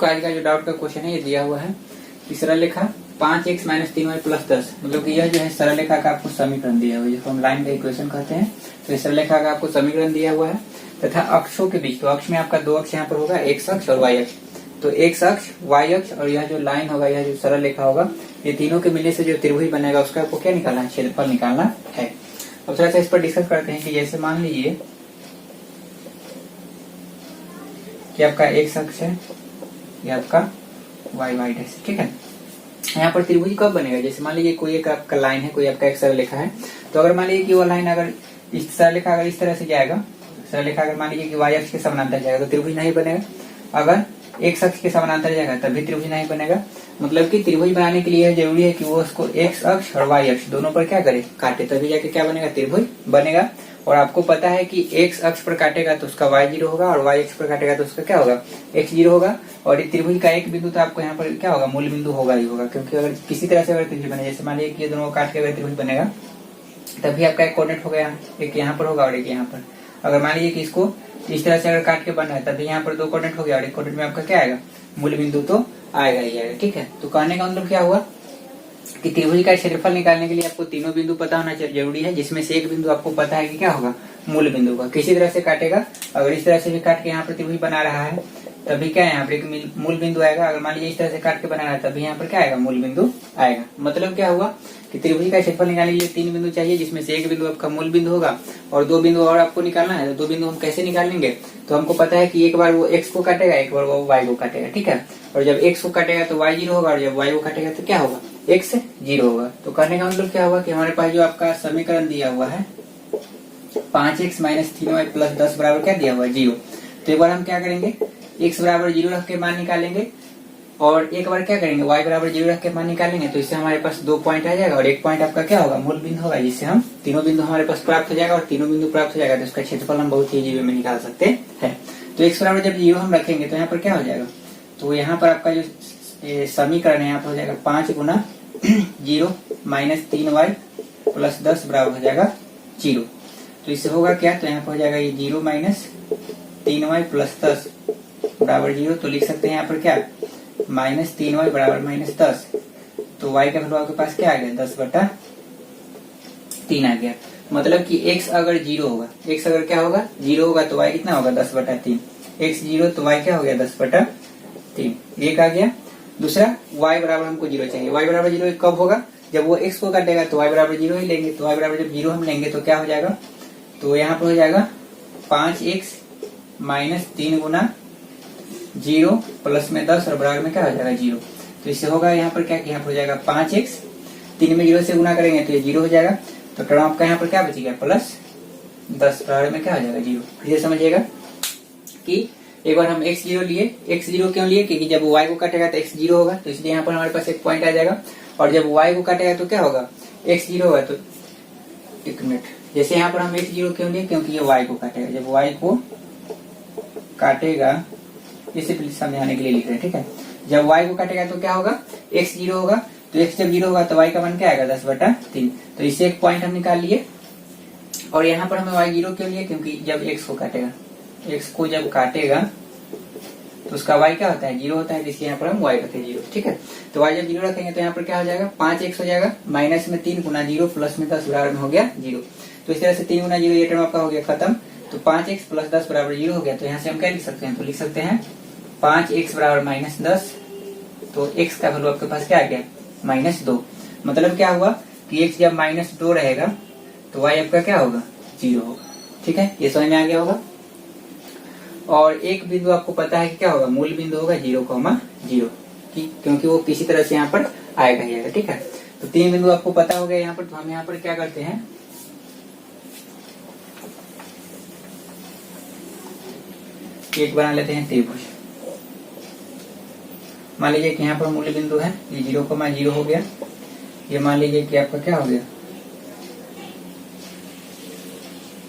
आपका आज का जो डाउट का क्वेश्चन है ये दिया हुआ है कि सरल रेखा 5x माइनस 3y प्लस 10, मतलब कि यह जो है सरल रेखा का आपको समीकरण दिया हुआ है, जिसको हम लाइन का इक्वेशन कहते हैं। तो इस सरल रेखा का आपको समीकरण दिया हुआ है तथा अक्षों के बीच, तो अक्ष में आपका दो अक्ष यहाँ पर होगा, x अक्ष और y अक्ष। तो x अक्ष, y अक्ष और यह जो लाइन होगा, यह जो सरल रेखा होगा, ये तीनों के मिलने से जो त्रिभुज बनेगा उसका आपको क्या निकालना है, क्षेत्रफल निकालना है। अब थोड़ा सा इस पर डिस्कस करते हैं कि जैसे मान लीजिए कि आपका x अक्ष है, ये आपका y डैश, ठीक है। यहाँ पर त्रिभुज कब बनेगा, जैसे मान लीजिए कोई एक आपका लाइन है, कोई आपका एक सरल रेखा है, तो अगर मान लीजिए कि वो लाइन अगर इस सरल रेखा अगर इस तरह से जाएगा, सरल रेखा अगर मान लीजिए कि y अक्ष के समानांतर जाएगा तो त्रिभुज नहीं बनेगा। अगर x अक्ष के समानांतर जाएगा तब भी त्रिभुज नहीं बनेगा। मतलब कि त्रिभुज बनाने के लिए जरूरी है कि वो उसको x अक्ष और y अक्ष दोनों पर क्या करे, काटे, तभी जाके क्या बनेगा, त्रिभुज बनेगा। और आपको पता है कि x अक्ष पर काटेगा तो उसका y 0 होगा और y अक्ष पर काटेगा तो उसका क्या होगा, x 0 होगा। और ये त्रिभुज का एक बिंदु तो आपको यहाँ पर क्या होगा, मूल बिंदु होगा ही होगा, क्योंकि अगर किसी तरह से अगर त्रिभुज बने, जैसे मान लीजिए कि ये दोनों काट के अगर त्रिभुज बनेगा तभी आपका एक कोऑर्डिनेट होगा, एक यहाँ पर होगा और एक यहाँ पर। अगर मान लीजिए कि इसको इस तरह से अगर काट के बना है तभी यहाँ पर दो कोऑर्डिनेट हो गया और एक कोऑर्डिनेट में आपका क्या आएगा, मूल बिंदु तो आएगा ही आएगा, ठीक है। तो कहने का मतलब क्या हुआ कि त्रिभुज का क्षेत्रफल निकालने के लिए आपको तीनों बिंदु पता होना जरूरी है, जिसमें से एक बिंदु आपको पता है कि क्या होगा, मूल बिंदु का। किसी तरह से काटेगा, अगर इस तरह से भी काट के यहाँ पर त्रिभुज बना रहा है तभी क्या है, यहाँ पर एक मूल बिंदु आएगा। अगर मान लीजिए इस तरह से काट के बना रहा है तभी यहाँ पर क्या आएगा, मूल बिंदु आएगा। मतलब क्या हुआ कि त्रिभुज का क्षेत्रफल निकालने के लिए तीन बिंदु चाहिए, जिसमें से एक बिंदु आपका मूल बिंदु होगा और दो बिंदु और आपको निकालना है। तो दो बिंदु हम कैसे निकालेंगे, तो हमको पता है कि एक बार वो x को काटेगा, एक बार वो y को काटेगा, ठीक है। और जब x को काटेगा तो y 0 होगा और जब y को काटेगा तो क्या होगा, x 0 होगा। तो कहने का मतलब क्या हुआ कि हमारे पास जो आपका समीकरण दिया हुआ है 5x माइनस 3y प्लस 10 बराबर क्या दिया हुआ है, 0। तो एक बार हम क्या करेंगे, x बराबर 0 रख के मान निकालेंगे और एक बार क्या करेंगे, y बराबर 0 रख के मान निकालेंगे। तो इससे हमारे पास दो पॉइंट आ जाएगा और एक पॉइंट आपका क्या होगा, मूल बिंदु होगा, जिससे हम तीनों बिंदु हमारे पास प्राप्त हो जाएगा। और तीनों बिंदु प्राप्त हो जाएगा तो उसका क्षेत्रफल हम बहुत ही इजी वे में निकाल सकते हैं। तो x बराबर जब 0 हम रखेंगे तो यहाँ पर क्या हो जाएगा, तो यहाँ पर आपका जो समीकरण है यहाँ पर हो जाएगा 5 गुना 0 माइनस 3y प्लस 10 बराबर हो जाएगा 0। तो इससे होगा क्या, तो यहाँ पर हो जाएगा ये 0 माइनस 3y प्लस 10 बराबर 0। तो लिख सकते हैं यहाँ पर क्या, माइनस 3y बराबर माइनस 10। तो y का वैल्यू आपके पास क्या आ गया, 10/3 आ गया। मतलब कि x अगर 0 होगा, x अगर क्या होगा, 0 होगा तो y कितना होगा, 10/3। x 0 तो y क्या हो गया, 10/3, एक आ गया। दूसरा y बराबर हमको 0 चाहिए, y बराबर 0 कब होगा, जब वो x को काटेगा तो y बराबर 0 ही लेंगे। तो y बराबर जब 0 हम लेंगे तो क्या हो जाएगा, तो यहाँ पर हो जाएगा 5x माइनस 3 गुना 0 प्लस में 10 और बराबर में क्या हो जाएगा, 0। तो इससे होगा यहाँ पर क्या, यहाँ पर हो जाएगा 5x, 3 में 0 से गुना करेंगे तो ये 0 हो जाएगा। तो टर्म आपका यहाँ पर क्या बचेगा, प्लस 10 बराबर में क्या हो जाएगा, 0। फिर समझिएगा कि एक बार हम x 0 लिए, x 0 क्यों लिए, क्योंकि जब y को काटेगा तो x 0 होगा, तो इसलिए यहाँ पर हमारे पास एक पॉइंट आ जाएगा। और जब y को काटेगा तो क्या होगा, x 0 होगा। तो एक मिनट, जैसे यहाँ पर हम x 0 क्यों लिए, क्योंकि ये y को काटेगा, जब y को काटेगा, इसे समझाने के लिए लिख रहे हैं, ठीक है। जब y को काटेगा तो क्या होगा, x 0 होगा। तो x जब 0 होगा तो y का मान क्या आएगा, 10/3। तो इससे एक पॉइंट हम निकाल लिए। और यहाँ पर हमें y 0 क्यों लिए, क्योंकि जब x को काटेगा, x को जब काटेगा तो उसका y क्या होता है, 0 होता है, इसलिए यहाँ पर हम y रखें 0, ठीक है। तो y जब 0 रखेंगे तो यहाँ पर क्या हो जाएगा, 5x हो जाएगा, माइनस में 3 गुना 0 प्लस में 10 बराबर में हो गया 0। तो इस तरह से 3 गुना 0 ये टर्म आपका हो गया खत्म। तो 5x प्लस 10 बराबर 0 हो गया। तो यहाँ से हम क्या लिख सकते हैं, तो लिख सकते हैं 5x बराबर माइनस 10। तो x का वैल्यू आपके पास क्या आ गया, -2। मतलब क्या हुआ कि x जब -2 रहेगा तो y आपका क्या होगा, 0 होगा, ठीक है। ये समझ में आ गया होगा। और एक बिंदु आपको पता है कि क्या होगा, मूल बिंदु होगा 0,0, क्योंकि वो किसी तरह से यहाँ पर आएगा ही आएगा, ठीक है। तो तीन बिंदु आपको पता हो गया यहाँ पर। तो हम यहाँ पर क्या करते हैं, एक बना लेते हैं त्रिभुज। मान लीजिए कि यहाँ पर मूल बिंदु है, ये 0,0 हो गया। ये मान लीजिए कि आपका क्या हो गया,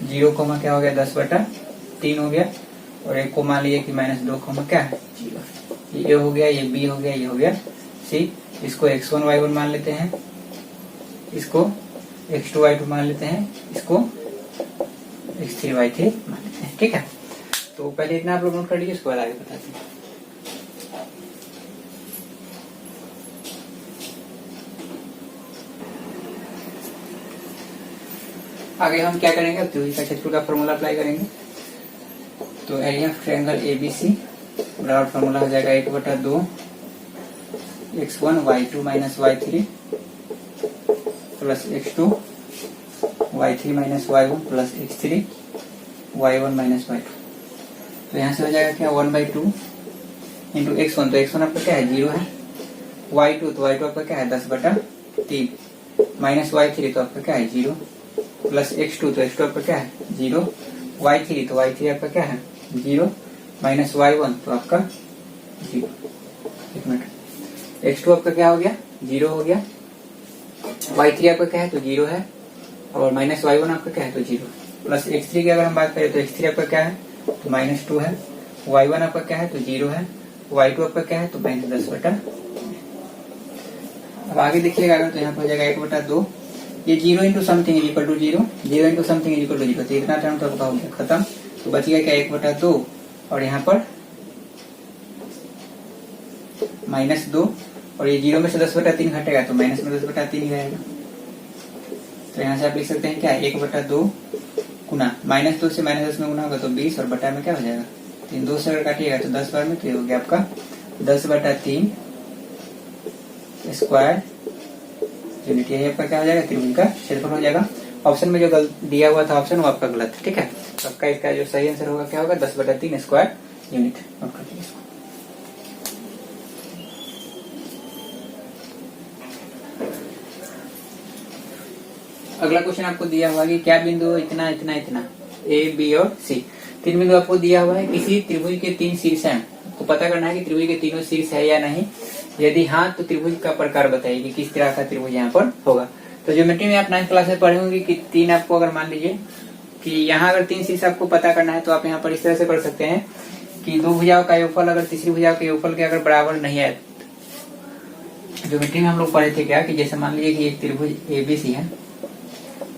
0, क्या हो गया, 10/3 हो गया। और एक को मान लीजिए कि -2, क्या है, 0। ये हो गया, ये b हो गया, ये हो गया c। इसको x1 y1 मान लेते हैं, इसको x2 y2 मान लेते हैं, इसको x3 y3 मान लेते हैं, ठीक है। तो पहले इतना आप लोग नोट कर लीजिए, उसके बाद आगे बताते हैं। आगे हम क्या करेंगे, अब त्रिभुज का क्षेत्रफल का फॉर्मूला अप्लाई करेंगे। तो एरिया ऑफ ट्रायंगल एबीसी बराबर फॉर्मूला हो जाएगा 1/2 x1 y2 minus y3 plus x2 y3 minus y1 plus x3 y1 minus y2। तो यहाँ से हो जाएगा क्या 1/2 इंटू x1, तो x1 आपका क्या है 0 है, y2 तो y2 आपका क्या है 10/3 माइनस y3 तो आपका क्या है 0 प्लस x2 तो x2 आपका क्या है 0, y3 तो y3 आपका क्या है 0 माइनस y1 तो आपका 0। एक मिनट, x2 आपका क्या हो गया 0 हो गया, y3 आपका क्या है तो 0 है और माइनस y1 आपका क्या है तो 0 प्लस x3 की अगर हम बात करें तो x3 आपका क्या है तो -2 है, y1 आपका क्या है तो 0 है, y2 आपका क्या है तो -10/। अब आगे देखिएगा अगर तो यहाँ पर हो जाएगा 1/2, ये 0 इंटू समथिंग इज इक्वल टू 0, 0 इंटू समथिंग इज इक्वल टू 0, तो इतना टर्म तो आपका हो गया खत्म। तो बच गया क्या 1/2 और यहाँ पर -2 और ये 0 में से 10/3 घटेगा तो माइनस में 10/3 ही रहेगा। तो यहाँ से आप लिख सकते हैं क्या 1/2 गुना -2 से -10 में गुना होगा तो 20 और बटा में क्या हो जाएगा 3, 2 से अगर काटिएगा तो 10 बार में तो हो गया आपका 10/3 स्क्वायर यूनिट। यही आपका क्या हो जाएगा त्रिभुज का क्षेत्रफल हो जाएगा। ऑप्शन में जो दिया हुआ था ऑप्शन वो आपका गलत है, ठीक है। तो आपका इसका जो सही आंसर होगा क्या होगा 10/3 स्क्वायर यूनिट। अगला क्वेश्चन आपको दिया हुआ कि क्या बिंदु इतना इतना इतना ए बी और सी, 3 बिंदु आपको दिया हुआ है। किसी त्रिभुज के 3 शीर्ष हैं, तो पता करना है कि त्रिभुज के तीनों शीर्ष है या नहीं, यदि हाँ तो त्रिभुज का प्रकार बताइए कि किस तरह का त्रिभुज यहाँ पर होगा। तो ज्योमेट्री में आप 9th क्लास में पढ़े होंगे कि 3 आपको अगर मान लीजिए कि यहाँ अगर 3 शीर्ष आपको पता करना है तो आप यहाँ पर इस तरह से कर सकते हैं कि 2 भुजाओं का योगफल अगर तीसरी भुजा के योगफल के अगर बराबर नहीं है, ज्योमेट्री में हम लोग पढ़े थे क्या कि जैसे मान लीजिए कि एक त्रिभुज ए बी सी है,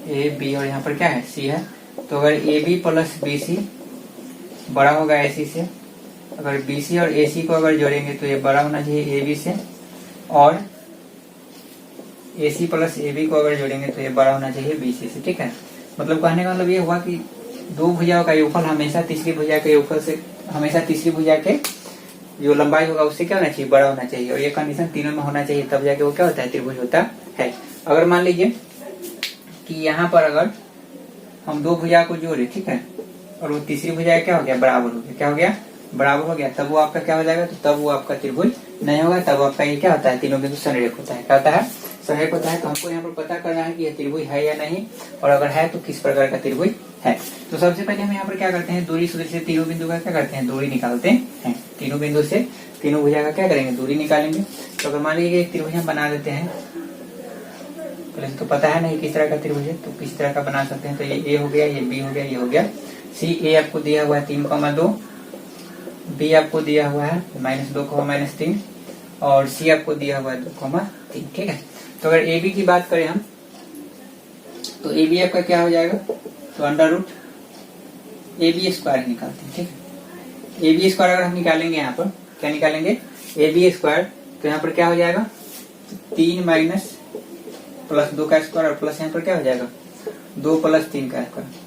ए बी और यहाँ पर क्या है सी है, तो अगर A B plus B C बड़ा होगा ए सी से, अगर बी सी और ए सी को अगर जोड़ेंगे तो ये बड़ा होना चाहिए ए बी से, और ए सी प्लस ए बी को अगर जोड़ेंगे तो ये बड़ा होना चाहिए बी सी से, ठीक है। मतलब कहने का मतलब ये हुआ कि 2 भुजाओं का योगफल हमेशा तीसरी भुजा के योगफल से, हमेशा तीसरी भुजा के जो लंबाई होगा उससे क्या होना चाहिए बड़ा होना चाहिए, और ये कंडीशन तीनों में होना चाहिए, तब जाके वो क्या होता है त्रिभुज होता है। अगर मान लीजिए कि यहाँ पर अगर हम 2 भुजा को जोड़े, ठीक है, और वो तीसरी भुजा क्या हो गया बराबर हो गया, क्या हो गया बराबर हो गया, तब वो आपका क्या हो जाएगा, तो तब वो आपका त्रिभुज नहीं होगा, तब आपका ये क्या होता है तीनों बिंदु संरेख होता है, क्या होता है संरेख होता है। तो हमको यहाँ पर पता करना है कि यह त्रिभुज है या नहीं, और अगर है तो किस प्रकार का त्रिभुज है। तो सबसे पहले हम यहाँ पर क्या करते हैं, दूरी सूत्र से तीनों बिंदु का क्या करते हैं दूरी निकालते हैं। तीनों बिंदु से तीनों भुजा का क्या करेंगे दूरी निकालेंगे। तो अगर मान लीजिए एक त्रिभुज हम बना देते हैं, पहले तो पता है नहीं किस तरह का त्रिभुज है, तो किस तरह का बना सकते हैं। तो ये ए हो गया, ये बी हो गया, ये हो गया सी। ए आपको दिया हुआ है 3,2, बी आपको दिया हुआ है -2,-3 और सी आपको दिया हुआ है 2,3, ठीक है। तो अगर ए बी की बात करें हम, तो ए बी आपका क्या हो जाएगा, तो √ ए बी स्क्वायर निकालते हैं, ठीक है। ए बी स्क्वायर अगर हम निकालेंगे यहाँ पर क्या निकालेंगे ए बी स्क्वायर, तो यहाँ पर क्या हो जाएगा 3 माइनस प्लस 2 का स्क्वायर और प्लस यहाँ पर क्या हो जाएगा 2 + 3 का स्क्वायर।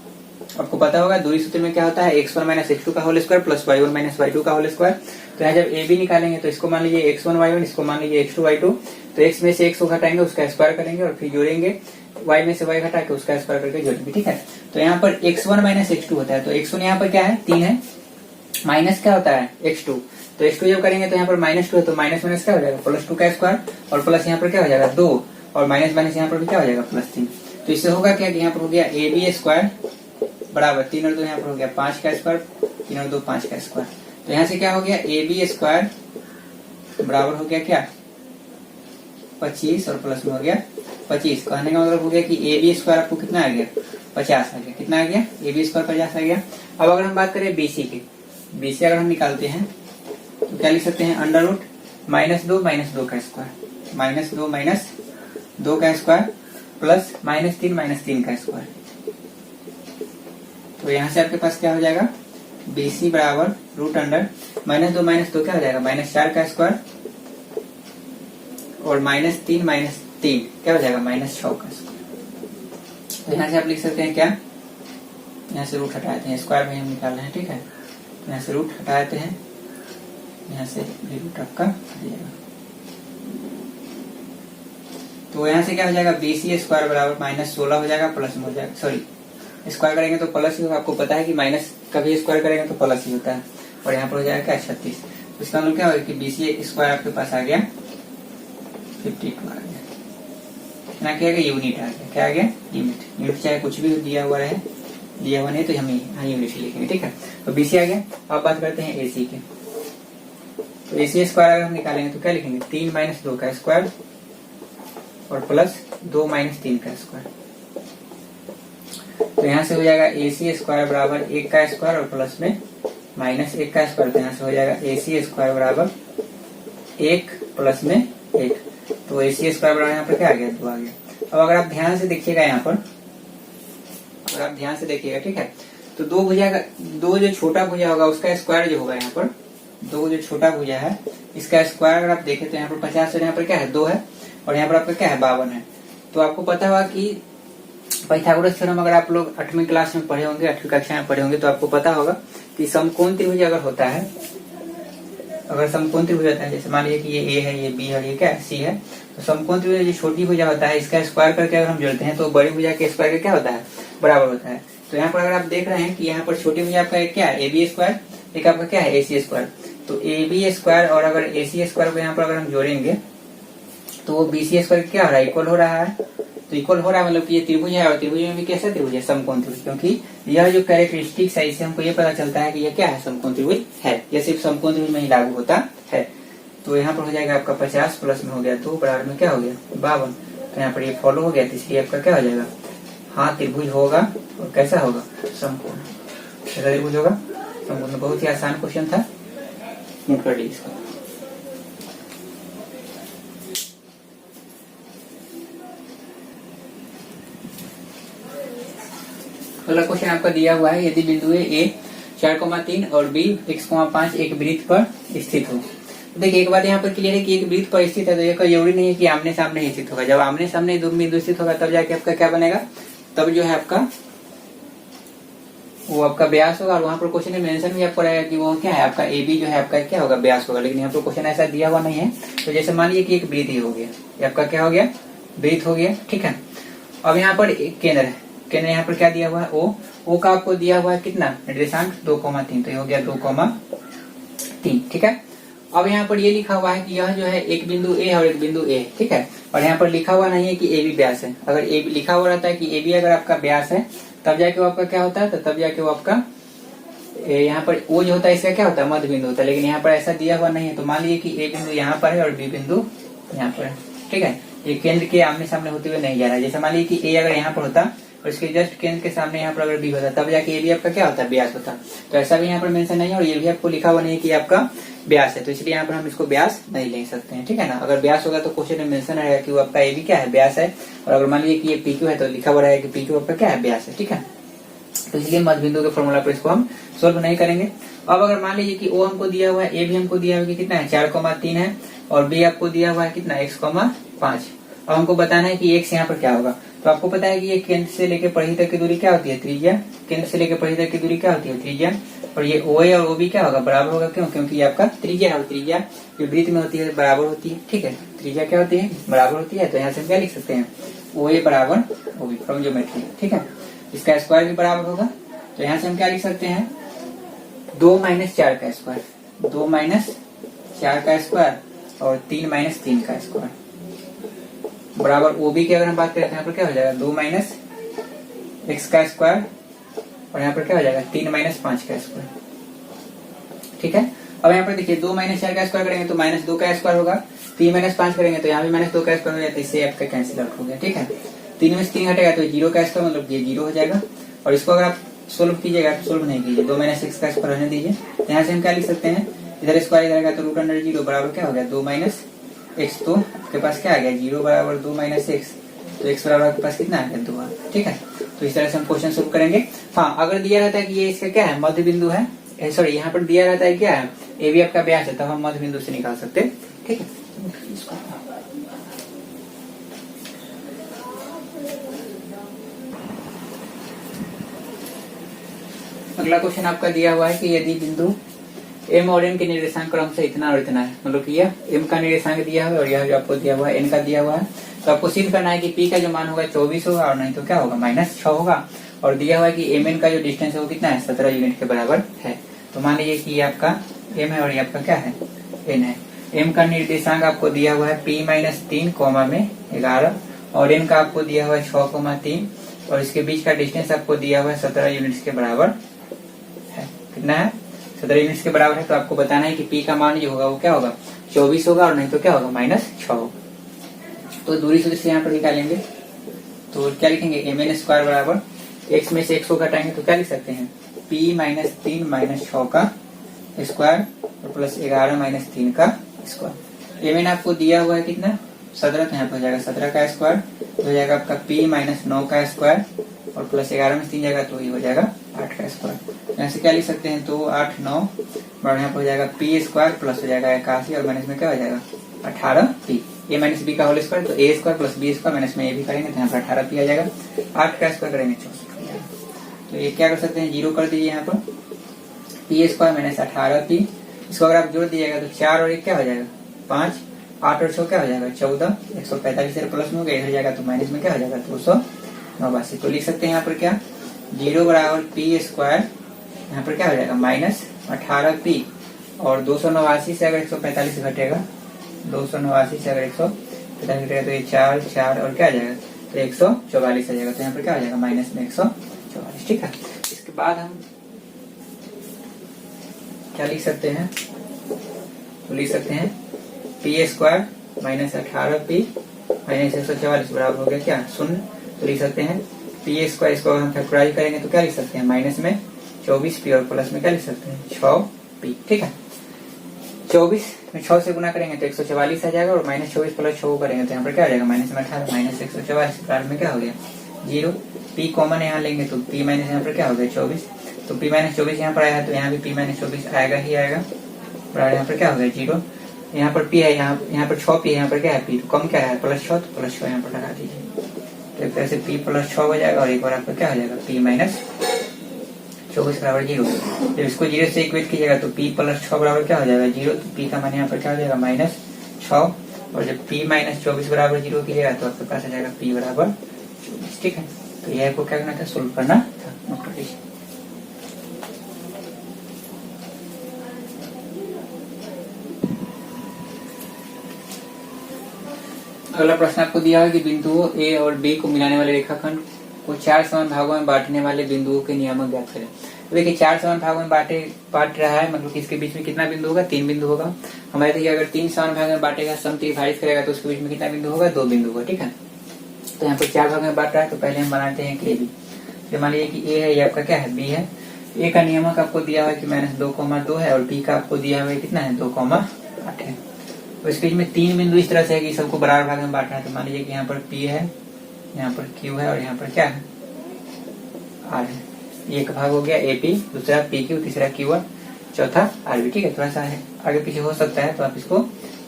आपको पता होगा दूरी सूत्र में क्या होता है x1 - x2 का whole square plus y1 - y2 का होल स्क्वायर। तो यहाँ जब ए बी निकालेंगे तो इसको मान लीजिए x1 y1, इसको मान लीजिए x2 y2, तो x में से x को घटाएंगे उसका स्क्वायर करेंगे और फिर जोड़ेंगे, y में से y घटा के उसका स्क्वायर करके जोड़ेंगे, ठीक है। तो यहाँ पर x1 - x2 होता है, तो x1 यहाँ पर क्या है 3 है, माइनस क्या होता है x2, तो x2 जब करेंगे तो यहाँ पर -2 है, तो माइनस माइनस क्या हो जाएगा +2 का स्क्वायर और प्लस यहाँ पर क्या हो जाएगा 2 और माइनस माइनस यहाँ पर भी क्या हो जाएगा +3। तो इससे होगा क्या कि यहाँ पर हो गया ए बी स्क्वायर बराबर 3 और 2 यहाँ पर हो गया 5 का स्क्वायर, 3 और 2 5 का स्क्वायर। तो यहाँ से क्या हो गया ए बी स्क्वायर बराबर हो गया क्या 25 और प्लस में हो गया 25। कहने का मतलब हो गया कि ए बी स्क्वायर आपको कितना आ गया 50 आ गया, कितना आ गया ए बी स्क्वायर 50 आ गया। अब अगर हम बात करें बीसी की, बीसी अगर हम निकालते हैं तो क्या लिख सकते हैं √ -2 का स्क्वायर, -2 का स्क्वायर प्लस -3 का स्क्वायर। तो यहाँ से आपके पास क्या हो जाएगा BC बराबर √2 क्या हो जाएगा -4 का स्क्वायर और -3 क्या हो जाएगा -6 का स्क्वायर। तो यहाँ से आप लिख सकते हैं क्या, यहाँ से रूट हटाते हैं, स्क्वायर में हम निकाल रहे हैं, ठीक है। तो यहाँ से रूट हटाते हैं, यहाँ से भी रूट आपका हट जाएगा। तो यहाँ से क्या हो जाएगा, BC स्क्वायर बराबर -16 हो जाएगा, प्लस में हो जाएगा, सॉरी स्क्वायर करेंगे तो प्लस ही होगा। आपको पता है कि माइनस कभी स्क्वायर करेंगे तो प्लस ही होता है। और यहाँ पर हो जाएगा क्या, 36। तो इसका मतलब क्या होगा कि BC स्क्वायर आपके पास आ गया 52 आ गया ना, क्या आ गया, यूनिट आ गया। क्या आ गया, यूनिट। यूनिट चाहे कुछ भी दिया हुआ है, दिया हुआ नहीं तो हम यहाँ यूनिट लिखेंगे, ठीक है। तो BC आ गया। अब बात करते हैं AC के। तो AC स्क्वायर अगर हम निकालेंगे तो क्या लिखेंगे, 3 - 2 का स्क्वायर और प्लस 2 - 3 का स्क्वायर। तो यहाँ से हो जाएगा AC स्क्वायर बराबर 1 का स्क्वायर और प्लस में -1 का स्क्वायर। तो यहाँ से हो जाएगा AC स्क्वायर बराबर 1 प्लस में 1। तो AC स्क्वायर बराबर यहाँ पर क्या आ गया, 2 आ गया। अब अगर आप ध्यान से देखिएगा यहाँ पर, अगर आप ध्यान से देखिएगा, ठीक है, तो दो भुजा का, दो जो छोटा भुजा होगा उसका स्क्वायर जो होगा यहाँ पर, दो जो छोटा भुजा है इसका स्क्वायर अगर आप देखें तो यहाँ पर 50 और यहाँ पर क्या है, 2 है, और यहाँ पर आपका क्या है, 52 है। तो आपको पता होगा कि पाइथागोरस थ्योरम अगर आप लोग 8वीं क्लास में पढ़े होंगे, 8वीं कक्षा में पढ़े होंगे, तो आपको पता होगा कि समकोण त्रिभुज अगर होता है, अगर समकोण त्रिभुज होता है, जैसे मान लीजिए कि ये A है, ये B है, ये क्या है, C है, तो समकोण त्रिभुज जो छोटी भुजा होता है इसका स्क्वायर करके अगर हम जोड़ते हैं तो बड़ी भुजा के स्क्वायर का क्या होता है, बराबर होता है। तो यहाँ पर अगर आप देख रहे हैं कि यहाँ पर छोटी भुजा आपका एक क्या है, AB स्क्वायर, एक आपका क्या है, AC स्क्वायर। तो AB स्क्वायर और अगर AC स्क्वायर को यहाँ पर अगर हम जोड़ेंगे तो BC स्क्वायर क्या हो रहा है, इक्वल हो रहा है। तो इक्वल हो रहा है मतलब कि ये त्रिभुज है, और त्रिभुज में भी कैसा त्रिभुज है, समकोण त्रिभुज। क्योंकि यह जो कैरेक्टरिस्टिक्स है इससे हमको ये पता चलता है कि यह क्या है, समकोण त्रिभुज है। यह सिर्फ समकोण त्रिभुज में ही लागू होता है। तो यहाँ पर हो जाएगा आपका 50 प्लस में हो गया 2 बराबर में क्या हो गया, 52। तो यहाँ पर ये फॉलो हो गया, तो इसलिए आपका क्या हो जाएगा, हाँ त्रिभुज होगा। और कैसा होगा, समकोण। कैसा त्रिभुज होगा, समकोण। बहुत ही आसान क्वेश्चन था, नोट कर लीजिए इसको। अगला क्वेश्चन आपका दिया हुआ है, यदि बिंदु A 4,3 और B x,5 एक वृत्त पर स्थित हो। देखिए एक बात यहाँ पर क्लियर है कि एक वृत्त पर स्थित है तो ये कोई जरूरी नहीं है कि आमने सामने ही स्थित होगा। जब आमने सामने दो बिंदु स्थित होगा तब जाके आपका क्या बनेगा, तब जो है आपका वो आपका व्यास होगा। और वहां पर क्वेश्चन में मेंशन भी आपको रहेगा कि वो क्या है, आपका AB जो है आपका क्या होगा, व्यास होगा। लेकिन यहाँ पर क्वेश्चन ऐसा दिया हुआ नहीं है। तो जैसे मान लीजिए कि एक वृत्त ही हो गया, ये आपका क्या हो गया, वृत्त हो गया, ठीक है। अब यहाँ पर एक केंद्र है, केंद्र यहाँ पर क्या दिया हुआ है, O का आपको दिया हुआ है कितना, निर्देशांक 2,3। तो ये हो गया 2,3, ठीक है। अब यहाँ पर ये लिखा हुआ है कि यह जो है एक बिंदु A है और एक बिंदु A, ठीक है। और यहाँ पर लिखा हुआ नहीं है कि AB व्यास है। अगर AB लिखा हुआ रहता है कि AB अगर आपका व्यास है तब जाके वो आपका क्या होता है, तो तब जाके वो आपका यहाँ पर O जो होता है इसका क्या होता है, मध्य बिंदु होता है। लेकिन यहाँ पर ऐसा दिया हुआ नहीं है। तो मान लीजिए कि A बिंदु यहाँ पर है और B बिंदु यहाँ पर है, ठीक है। ये केंद्र के आमने सामने होते हुए नहीं जा रहा है। जैसे मान लीजिए कि A अगर यहाँ पर होता और इसके जस्ट केंद्र के सामने यहाँ पर अगर B होता तब जाके AB आपका क्या होता है, व्यास होता। तो ऐसा भी यहाँ पर मेंशन नहीं है और ये भी आपको लिखा हुआ नहीं है कि आपका व्यास है। तो इसलिए यहाँ पर हम इसको व्यास नहीं ले सकते हैं, ठीक है ना। अगर व्यास होगा तो क्वेश्चन में मेंशन रहेगा कि वो आपका AB क्या है, व्यास है। और अगर मान लीजिए कि ये PQ है तो लिखा हुआ रहेगा कि PQ आपका क्या है, व्यास है, ठीक है। तो इसलिए मध्य बिंदु के फॉर्मूला पर इसको हम सोल्व नहीं करेंगे। अब अगर मान लीजिए कि O हमको दिया हुआ है, A भी हमको दिया हुआ है कितना है, 4,3 है, और B आपको दिया हुआ है कितना, x,5। अब हमको बताना है कि x यहाँ पर क्या होगा। तो आपको पता है कि ये केंद्र से लेकर परिधि तक की दूरी क्या होती है, त्रिज्या। केंद्र से लेकर परिधि तक की दूरी क्या होती है, त्रिज्या। और ये OA और OB क्या होगा, बराबर होगा। क्यों, क्योंकि ये आपका त्रिज्या है और त्रिज्या जो वृत्त में होती है बराबर होती है, ठीक है। त्रिज्या क्या होती है, बराबर होती है। तो यहाँ से हम क्या लिख सकते हैं, OA बराबर OB फ्रॉम ज्योमेट्री, ठीक है। इसका स्क्वायर भी बराबर होगा। तो यहाँ से हम क्या लिख सकते हैं, 2 - 4 का स्क्वायर, 2 - 4 का स्क्वायर और 3 - 3 का स्क्वायर बराबर OB की अगर हम बात करें तो यहाँ पर क्या हो जाएगा, 2 - x का स्क्वायर और यहाँ पर क्या हो जाएगा, 3 - 5 का स्क्वायर, ठीक है। अब यहाँ पर देखिए 2 - 4 का स्क्वायर करेंगे तो -2 का स्क्वायर होगा। 3 - 5 करेंगे तो यहाँ भी -2 का स्क्वायर हो जाता है। इससे आपका कैंसिल आउट हो गया, ठीक है। 3 में से 3 हटेगा तो 0 का स्क्वायर, मतलब ये 0 हो जाएगा। और इसको अगर आप सोल्व कीजिएगा तो सोल्व नहीं कीजिए, 2 - 6 का स्क्वायर रहने दीजिए। यहाँ से हम क्या लिख सकते हैं, इधर स्क्वायर इधर आएगा तो √0 बराबर क्या हो गया, 2 - x। तो आपके पास क्या आ गया, 0 बराबर 2 - x। तो x बराबर आपके पास कितना आ गया, 2, ठीक है। तो इस तरह से हम क्वेश्चन सोल्व करेंगे। हाँ, अगर दिया रहता है कि ये इसका क्या है, मध्य बिंदु है, सॉरी यहाँ पर दिया रहता है क्या है, AB आपका व्यास है, तब हम मध्य बिंदु से निकाल सकते हैं, ठीक है। अगला क्वेश्चन आपका दिया हुआ है कि यदि बिंदु m और n के निर्देशांक क्रम से इतना और इतना है, मतलब कि यह m का निर्देशांक दिया हुआ है और यह जो आपको दिया हुआ है n का दिया हुआ है, तो आपको सिद्ध करना है कि p का जो मान होगा 24 होगा और नहीं तो क्या होगा -6 होगा। और दिया हुआ है कि mn का जो डिस्टेंस है वो कितना है 17 यूनिट के बराबर है। तो मान लीजिए कि ये आपका m है और ये आपका क्या है n है। m का निर्देशांक आपको दिया हुआ है p-3 कोमा में 11 और n का आपको दिया हुआ है 6,3 और इसके बीच का डिस्टेंस आपको दिया हुआ है 17 यूनिट्स के बराबर है। कितना है 17 यूनिट्स के बराबर है। तो आपको बताना है कि p का मान जो होगा वो क्या होगा 24 होगा और नहीं तो क्या होगा -6 होगा। तो दूरी सूत्र से यहाँ पर निकालेंगे तो क्या लिखेंगे mn² बराबर x में से x को घटाएंगे तो क्या लिख सकते हैं p-3 -6 का स्क्वायर और प्लस 11 - 3 का स्क्वायर। mn आपको दिया हुआ है कितना 17, तो यहाँ पर हो जाएगा 17 का स्क्वायर, तो हो जाएगा आपका p -9 का स्क्वायर और प्लस 11 में 3 जाएगा तो ये हो जाएगा 8 का स्क्वायर। यहाँ से क्या लिख सकते हैं तो 8 9 और यहाँ पर हो जाएगा p² प्लस हो जाएगा 81 और माइनस में क्या हो जाएगा 18p a - b का होल स्क्वायर, तो a² प्लस b² माइनस में a भी करेंगे तो यहाँ पर 18p आ जाएगा। 8 का स्क्वायर करेंगे 64 हो जाएगा। तो ये क्या कर सकते हैं 0 कर दीजिए यहाँ पर p² माइनस 18p, इसको अगर आप जोड़ दीजिएगा तो 4 और 1 क्या हो जाएगा 5, 8 और 6 क्या हो जाएगा 14, 145 से प्लस में हो गया, इधर जाएगा तो माइनस में क्या हो जाएगा 289। तो लिख सकते हैं यहाँ पर क्या 0 बराबर p², यहाँ पर क्या हो जाएगा -18p और 289 से अगर 145 घटेगा 289 से अगर 145 घटेगा तो ये 4 4 और क्या आ जाएगा तो 144 आ जाएगा। तो यहाँ पर क्या हो जाएगा माइनस में 144। ठीक है, इसके बाद हम क्या लिख सकते हैं तो लिख सकते हैं p² माइनस 18p माइनस 144 बराबर हो गया क्या 0। तो लिख सकते हैं p², इसको हम फैक्टराइज करेंगे तो क्या लिख सकते हैं माइनस में 24p और प्लस में क्या लिख सकते हैं 6p। ठीक है, 24 में 6 से गुना करेंगे तो 144 आ जाएगा और -24 प्लस 6 करेंगे तो यहाँ पर क्या आ जाएगा माइनस में 18 माइनस 144 बराबर में क्या हो गया 0। p कॉमन यहाँ लेंगे तो p माइनस यहाँ पर क्या हो गया 24, तो p -24 यहाँ पर आया है तो यहाँ भी p -24 आएगा ही आएगा बराबर यहाँ पर क्या हो गया 0। यहाँ पर p है, यहाँ पर 6p है, यहाँ पर क्या है p, तो कम क्या है +6, तो +6 यहाँ पर लगा दीजिए तो एक तरह से p +6 हो जाएगा और एक बार आपका क्या हो जाएगा p -24 बराबर 0। जब इसको 0 से इक्वेट कीजिएगा तो p +6 बराबर क्या हो जाएगा 0, तो p का मान यहाँ पर क्या हो जाएगा -6 और जब p -24 बराबर 0 कीजिएगा तो आपके पास आ जाएगा p बराबर 24। ठीक है, तो यह आपको क्या करना था सोल्व करना था। नोट कर लीजिए। अगला प्रश्न आपको दिया है कि बिंदुओं ए और बी को मिलाने वाले रेखाखंड को 4 समान भागों में बांटने वाले बिंदुओं के नियमक ज्ञात करें। तो देखिए 4 समान भागों में बांट रहा है, मतलब कि इसके बीच में कितना बिंदु होगा 3 बिंदु होगा। हमारे देखिए अगर 3 समान भाग में बांटेगा समत्रिभाजित करेगा तो उसके बीच में कितना बिंदु होगा 2 बिंदु होगा। ठीक है, तो यहाँ पर 4 भाग में बांट रहा है तो पहले हम बनाते हैं कि ए बी। तो मान लीजिए कि ए है, ये आपका क्या है बी है। ए का नियमक आपको दिया हुआ है कि -2,2 है और बी का आपको दिया हुआ है कितना है 2,8 है। तो इसके बीच में 3 बिंदु इस तरह से है कि सबको बराबर भाग में बांटना है। तो मान लीजिए कि यहाँ पर P है, यहाँ पर Q है और यहाँ पर क्या है R है। एक भाग हो गया AP, दूसरा PQ, तीसरा QR, चौथा RB। ठीक है, थोड़ा सा है आगे पीछे हो सकता है तो आप इसको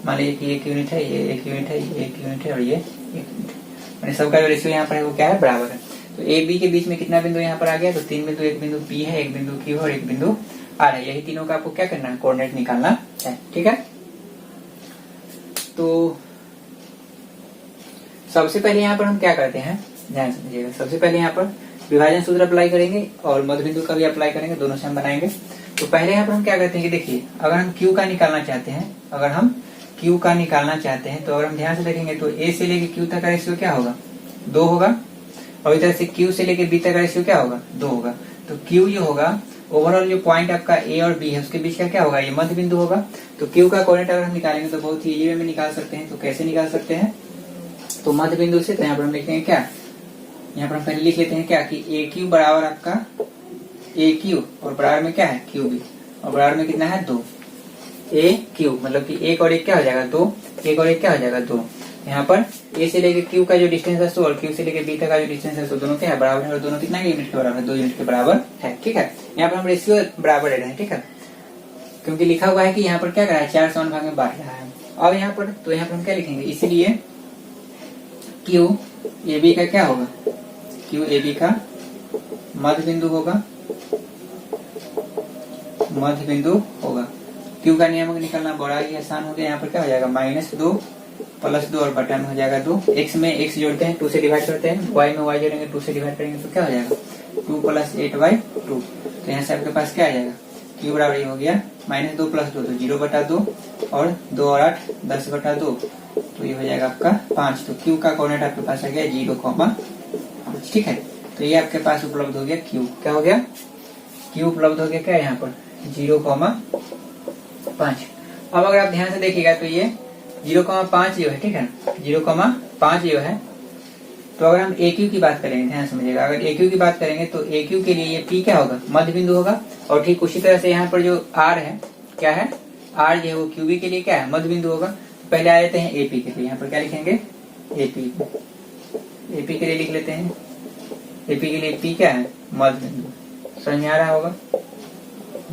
मान लीजिए कि 1 यूनिट है, ये 1 यूनिट है, ये 1 यूनिट है और ये 1 यूनिट है। मैंने सबका जो रेशियो यहाँ पर है वो क्या है बराबर है। तो AB के बीच में कितना बिंदु यहाँ पर आ गया तो 3 बिंदु, एक बिंदु P है, एक बिंदु Q है और एक बिंदु R है। यही तीनों का आपको क्या करना है कोऑर्डिनेट निकालना है। ठीक है, तो सबसे पहले यहाँ पर हम क्या करते हैं ध्यान समझिएगा। सबसे पहले यहाँ पर विभाजन सूत्र अप्लाई करेंगे और मध्य बिंदु का भी अप्लाई करेंगे, दोनों से हम बनाएंगे। तो पहले यहाँ पर हम क्या करते हैं कि देखिए अगर हम Q का निकालना चाहते हैं, अगर हम Q का निकालना चाहते हैं तो अगर हम ध्यान से देखेंगे तो A से लेके Q तक का रेशियो क्या होगा 2 होगा और इधर से Q से लेके B तक का रेशियो क्या होगा 2 होगा। तो Q जो होगा ओवरऑल जो पॉइंट आपका A और B है उसके बीच का क्या होगा ये मध्य बिंदु होगा। तो Q का कोऑर्डिनेट अगर हम निकालेंगे तो बहुत ही इजी वे में निकाल सकते हैं। तो कैसे निकाल सकते हैं तो मध्य बिंदु से, तो यहाँ पर हम लिखते हैं क्या, यहाँ पर हम पहले लिख लेते हैं क्या कि AQ बराबर आपका AQ और बराबर में क्या है QB और बराबर में कितना है 2 AQ, मतलब कि 1 और 1 क्या हो जाएगा 2, 1 और 1 क्या हो जाएगा 2। यहाँ पर A से लेके Q का जो डिस्टेंस है 100 और Q से लेके B तक का जो डिस्टेंस है 100, दोनों क्या है बराबर है और दोनों कितना यूनिट के बराबर है 2 यूनिट के बराबर है। ठीक है, यहाँ पर हम रेशियो बराबर ले रहे हैं। ठीक है, क्योंकि लिखा हुआ है कि यहाँ पर क्या कर रहा है 4 समान भाग में बांट रहा है। अब यहाँ पर तो यहाँ पर हम क्या लिखेंगे, इसलिए Q AB का क्या होगा, Q AB का मध्य बिंदु होगा मध्य बिंदु होगा। क्यू का नियम निकालना बड़ा ही आसान हो गया। यहाँ पर क्या हो जाएगा -2 + 2 और बटा में हो जाएगा 2। x में x जोड़ते हैं 2 से डिवाइड करते हैं, y में y जोड़ेंगे 2 से डिवाइड करेंगे तो क्या हो जाएगा 2 + 8/2। तो यहाँ से आपके पास क्या आ जाएगा q बराबर ये हो गया -2 + 2 तो 0/2 और 2 और 8 10/2 तो ये हो जाएगा आपका 5। तो q का कोऑर्डिनेट आपके पास आ गया 0,5। ठीक है, तो ये आपके पास उपलब्ध हो गया q। क्या हो गया q उपलब्ध हो गया क्या यहाँ पर 0,5। अब अगर आप ध्यान से देखिएगा तो ये 0,5 जो है, ठीक है 0,5 जो है, तो अगर हम AQ की बात करेंगे, ध्यान समझिएगा, अगर AQ की बात करेंगे तो AQ के लिए ये P क्या होगा मध्य बिंदु होगा। और ठीक उसी तरह से यहाँ पर जो R है क्या है R जो है वो QB के लिए क्या है मध्य बिंदु होगा। पहले आ जाते हैं AP के लिए, यहाँ पर क्या लिखेंगे AP के लिए लिख लेते हैं। AP के लिए P क्या है मध्य बिंदु। समझ में आ रहा होगा,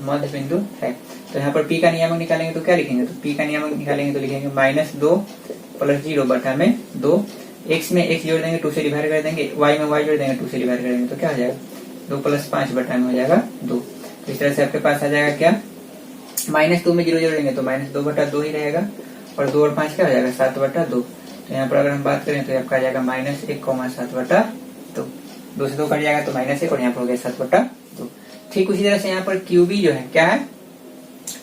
मध्य बिंदु है। तो यहाँ पर P का नियम निकालेंगे तो क्या लिखेंगे, तो P का नियम निकालेंगे तो लिखेंगे -2 + 0 बटा में 2। x में x जोड़ देंगे 2 से डिवाइड कर देंगे, y में y जोड़ देंगे 2 से डिवाइड कर देंगे तो क्या हो जाएगा 2 + 5 बटा में हो जाएगा 2। तो इस तरह से आपके पास आ जाएगा क्या -2 में 0 जोड़ेंगे तो -2/2 ही रहेगा और 2 और 5 क्या हो जाएगा 7/2। तो यहाँ पर अगर हम बात करें तो आपका आ जाएगा -1,7/2। 2 से 2 कट जाएगा तो -1 और यहाँ पर हो गया 7/2। ठीक उसी तरह से यहाँ पर QB जो है क्या है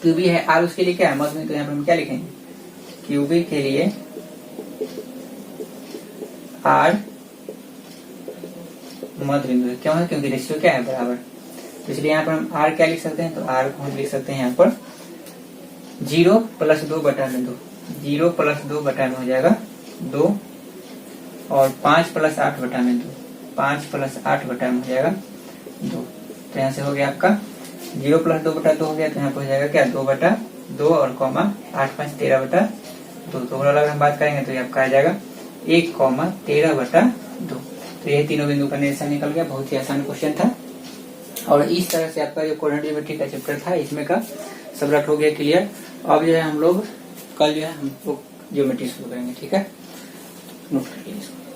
QB है R, उसके लिए क्या है मध्य बिंदु। तो यहाँ पर हम क्या लिखेंगे QB के लिए R मध्य बिंदु है। क्यों है क्योंकि रेशियो क्या है बराबर, तो इसलिए यहाँ पर हम R क्या लिख सकते हैं, तो R को हम लिख सकते हैं यहाँ पर 0 + 2 बटा में 2। 0 + 2 बटा में हो जाएगा 2 और 5 + 8 बटा में 2। 5 + 8 बटा में हो जाएगा 2। तो यहाँ से हो गया आपका 0 + 2/2 हो गया। तो यहाँ पर हो जाएगा क्या 2/2 और कॉमा 8 × 5 13/2। तो अगर हम बात करेंगे तो ये आपका आ जाएगा 1,13/2। तो ये तीनों बिंदु का निशान निकल गया। बहुत ही आसान क्वेश्चन था और इस तरह से आपका जो कोऑर्डिनेट ज्योमेट्री का चैप्टर था इसमें का सब रट हो गया क्लियर। अब जो है हम लोग कल जो है हम लोग ज्योमेट्री शुरू करेंगे। ठीक है, नोट करिए इसको।